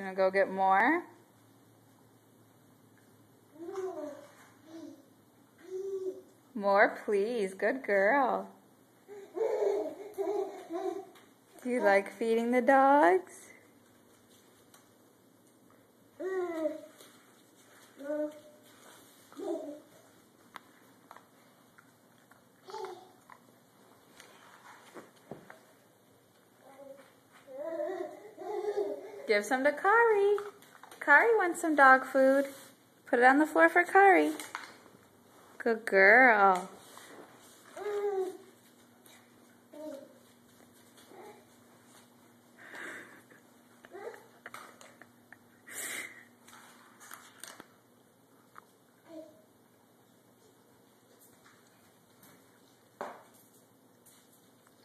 Gonna go get more? More, please. Good girl. Do you like feeding the dogs? Give some to Kari. Kari wants some dog food. Put it on the floor for Kari. Good girl.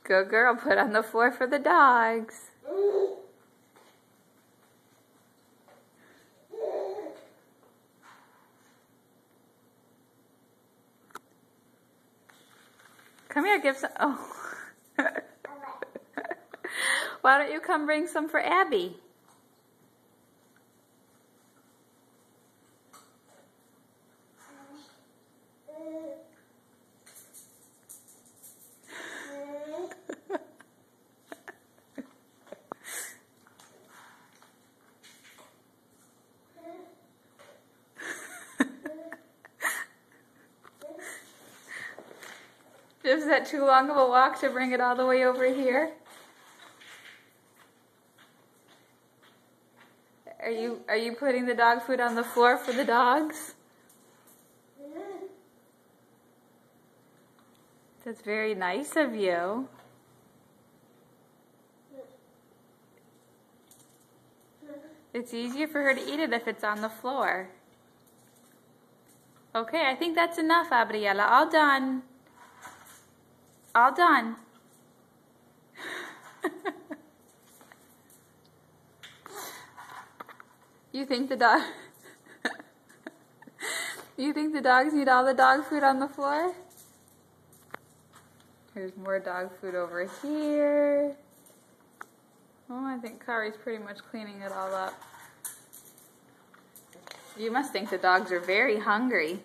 Good girl. Put on the floor for the dogs. Come here, give some. Oh. Why don't you come bring some for Abby? Is that too long of a walk to bring it all the way over here? Are you putting the dog food on the floor for the dogs? That's very nice of you. It's easier for her to eat it if it's on the floor. Okay, I think that's enough, Abriela. All done. All done. You think the dog... You think the dogs need all the dog food on the floor? Here's more dog food over here. Oh, I think Kari's pretty much cleaning it all up. You must think the dogs are very hungry.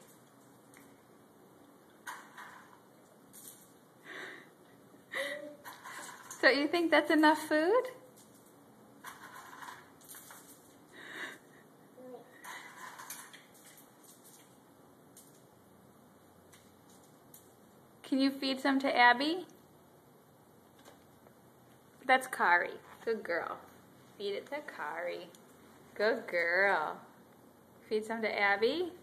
Don't you think that's enough food? Can you feed some to Abby? That's Kari. Good girl. Feed it to Kari. Good girl. Feed some to Abby.